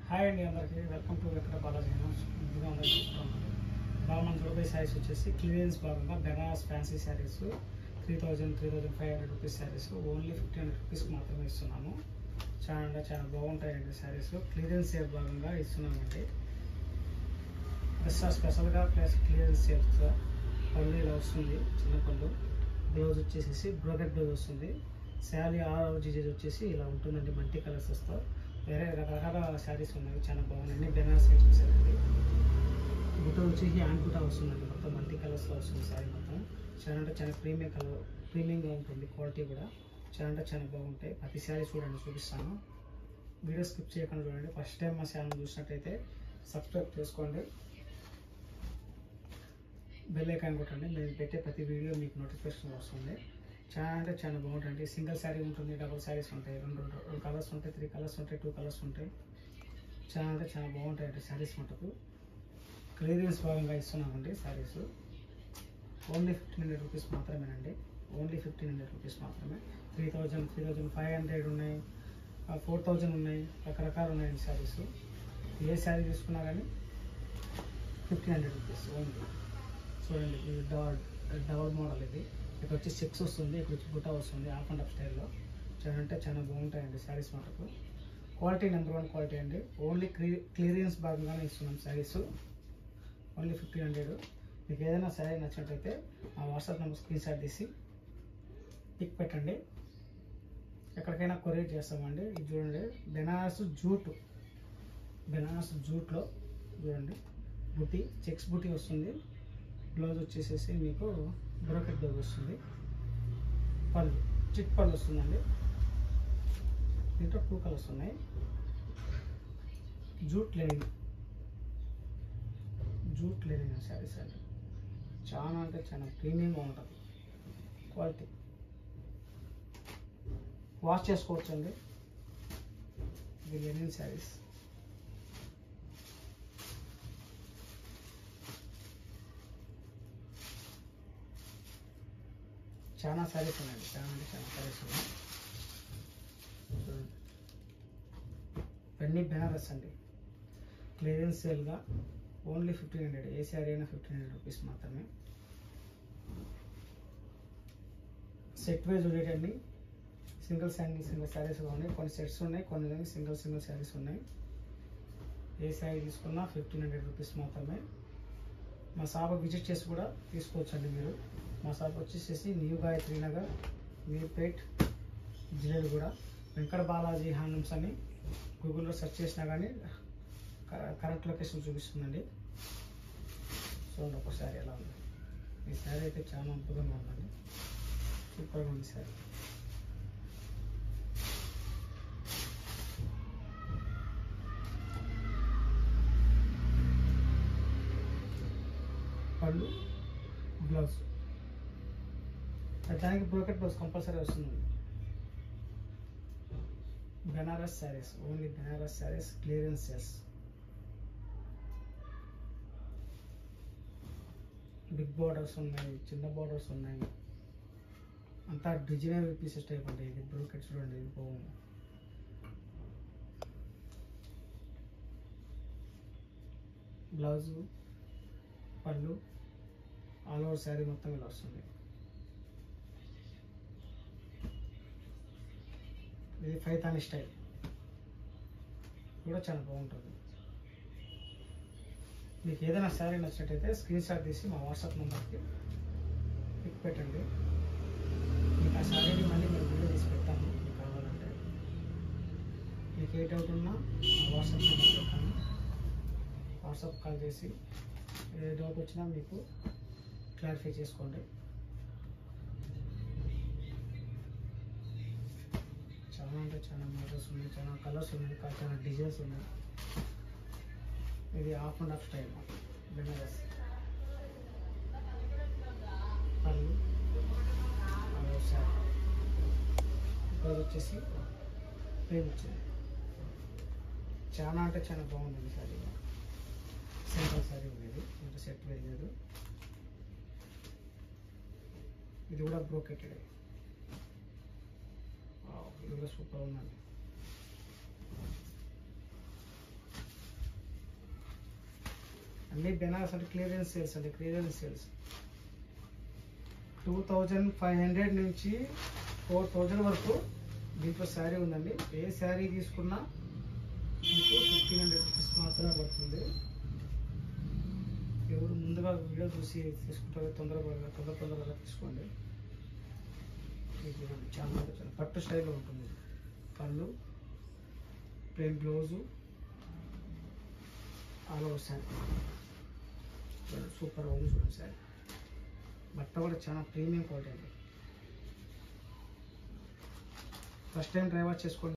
Hi అండి అందరికీ welcome to Venkata Balaji ముందుగా అందరికీ చూస్తున్నాం. బాగా మన చూడబోయే శారీస్ వచ్చేసి క్లియరెన్స్ భాగంగా Banaras fancy sarees 3,500 rupees sarees only 1,500 రూపీస్కి మాత్రమే ఇస్తున్నాము. చాలా బాగుంటాయండి శారీస్. క్లియరెన్స్ సేల్ భాగంగా ఇస్తున్నామండి. స్పెషల్గా ప్లస్ క్లియరెన్స్ సేల్స్ పళ్ళు ఇలా వస్తుంది, చిన్న పళ్ళు. బ్లౌజ్ వచ్చేసి బ్రోకెట్ బ్లౌజ్ వస్తుంది. శారీ ఆల్ ఓవర్ డిజైన్ వచ్చేసి ఇలా ఉంటుందండి. మల్టీ కలర్స్ వస్తాయి. వేరే రకరకాల శారీస్ ఉన్నాయి, చాలా బాగున్నాయండి. బెనారస్ చూసారండి. బుట్ట వచ్చి హ్యాండ్ బుట్ట వస్తుందండి. మొత్తం మల్టీ కలర్స్లో వస్తుంది శారీ మొత్తం. చాలా ప్రీమియంగా ఉంటుంది. క్వాలిటీ కూడా చాలా బాగుంటాయి. ప్రతి శారీ చూపిస్తాను. వీడియో స్కిప్ చేయకుండా చూడండి. ఫస్ట్ టైం మా ఛానల్ చూసినట్టయితే సబ్స్క్రైబ్ చేసుకోండి, బెల్ ఐకాన్ కొట్టండి. మేము పెట్టే ప్రతి వీడియో మీకు నోటిఫికేషన్ వస్తుంది. చాలా బాగుంటుంది. సింగిల్ శారీ ఉంటుంది, డబుల్ శారీస్ ఉంటాయి, రెండు కలర్స్ ఉంటాయి, 3 కలర్స్ ఉంటాయి, 2 కలర్స్ ఉంటాయి. చాలా బాగుంటాయండి శారీస్ మటుకు. క్లియరెన్స్ భాగంగా ఇస్తున్నామండి శారీస్. ఓన్లీ 1,500 రూపీస్ మాత్రమేనండి. ఓన్లీ 1,500 రూపీస్ మాత్రమే. 3,000, 3,500 ఉన్నాయి, 4,000 ఉన్నాయి, రకరకాలు ఉన్నాయండి శారీస్. ఏ శారీ తీసుకున్నా కానీ 1,500 రూపీస్ ఓన్లీ. చూడండి, ఇది డబల్ మోడల్. ఇది ఇక్కడ వచ్చి 6 వస్తుంది, ఇక్కడ వచ్చి బుటా వస్తుంది, హాఫ్ అండ్ హాఫ్ స్టైల్లో. చాలా బాగుంటాయండి శారీస్ మటుకు. క్వాలిటీ నెంబర్ 1 క్వాలిటీ అండి. ఓన్లీ క్లియరెన్స్ భాగంగానే ఇస్తున్నాం శారీస్. ఓన్లీ 1,500. మీకు ఏదైనా శారీ నచ్చినట్టయితే మా వాట్సాప్ నెంబర్ స్క్రీన్ షాట్ తీసి పిక్ పెట్టండి, ఎక్కడికైనా కొరియర్ చేస్తామండి. ఇది చూడండి, బెనారస్ జూట్లో చూడండి, బుటీ చెక్స్ బుటీ వస్తుంది. బ్లౌజ్ వచ్చేసేసి మీకు బ్రోకెట్ బ్లౌజ్ వస్తుంది. పళ్ళు చిట్ పళ్ళు వస్తుందండి. దీంట్లో 2 కలర్స్ ఉన్నాయి. జూట్ లెనిన్ శారీస్ అండి. చాలా ప్రీమియంగా ఉంటుంది. క్వాలిటీ వాష్ చేసుకోవచ్చు అండి. ఇది లెనిన్ శారీస్. చాలా శారీస్ ఉన్నాయండి. చాలా శారీస్ ఉన్నాయి. ఇవన్నీ బెనారస్ అండి. క్లియరెన్స్ సేల్గా ఓన్లీ 1,500. ఏ శారీ అయినా 1,500 రూపీస్ మాత్రమే. సెట్ వైజ్ ఉండేటండి. సింగిల్ శారీస్ ఉన్నాయి. కొన్ని సెట్స్ ఉన్నాయి, కొన్ని సింగిల్ శారీస్ ఉన్నాయి. ఏ శారీ తీసుకున్నా 1,500 రూపీస్ మాత్రమే. మా షాప్ విజిట్ చేసి కూడా తీసుకోవచ్చండి మీరు. మా షాప్ వచ్చేసేసి న్యూ గాయత్రి నగర్, మీర్పేట్, జిల్లేగూడ, వెంకట బాలాజీ హ్యాండ్లూమ్స్ అని గూగుల్లో సెర్చ్ చేసినా కానీ కరెక్ట్ లొకేషన్ చూపిస్తుందండి. చూడండి ఒక శారీ ఎలా ఉంది. ఈ శారీ అయితే చాలా అద్భుతంగా ఉందండి. సూపర్గా ఉంది శారీ. పళ్ళు, బ్లౌజ్, దానికి బ్రోకెట్ బ్లౌజ్ కంపల్సరీ వస్తుంది. Banaras sarees, only Banaras sarees, clearance sales. Big borders ఉన్నాయి, చిన్న బార్డర్స్ ఉన్నాయి. అంతా డిజైనర్ పీసెస్ టైప్ అండి. ఇది బ్రోకెట్ చూడండి, ఇది బాగుంది. బ్లౌజు, పళ్ళు, ఆల్ ఓవర్ శారీ మొత్తం ఇలా వస్తుంది. ఇది పైతాని స్టైల్ కూడా చాలా బాగుంటుంది. మీకు ఏదైనా శారీ నచ్చినట్టయితే స్క్రీన్ షాట్ తీసి మా వాట్సాప్ నెంబర్కి పిక్ పెట్టండి. మీకు ఆ శారీని మళ్ళీ మేము వీడియో తీసి పెడతాము. మీకు కావాలంటే మీకు ఏ డౌట్ ఉన్నా మా వాట్సాప్ నెంబర్ పెడతాను. వాట్సాప్ కాల్ చేసి ఏ డౌట్ వచ్చినా మీకు క్లారిఫై చేసుకోండి. చాలా మోడల్స్ ఉన్నాయి, చాలా కలర్స్ ఉన్నాయి, చాలా డిజైన్స్ ఉన్నాయి. ఇది half and half style Banaras. పళ్ళు, బ్లౌజ్ వచ్చేసి ప్లేన్ వచ్చింది. చాలా బాగుంది శారీ. సింపుల్ శారీ ఉండేది, ఇంత సెట్ వేయలేదు. ఇది కూడా బ్రోకెటెడ్. ఇది కూడా సూపర్ ఉందండి. అన్ని బెనారస్ అంటే క్లియరెన్స్ సేల్స్ అండి, క్లియరెన్స్ సేల్స్. 2500 నుంచి 4000 వరకు దీంట్లో శారీ ఉందండి. ఏ శారీ తీసుకున్నా మీకు 1500 రూపీస్ మాత్రమే పడుతుంది. ఎవరు ముందుగా వీడియో చూసి తీసుకుంటారో తొందరగా తీసుకోండి. చాలా పట్టు స్టైల్లో ఉంటుంది. పళ్ళు, plain blouse, all over sari super ఉంది. చూడండి శారీ బట్ట కూడా చాలా ప్రీమియం క్వాలిటీ అండి. ఫస్ట్ టైం ట్రై వాచ్ చేసుకోండి.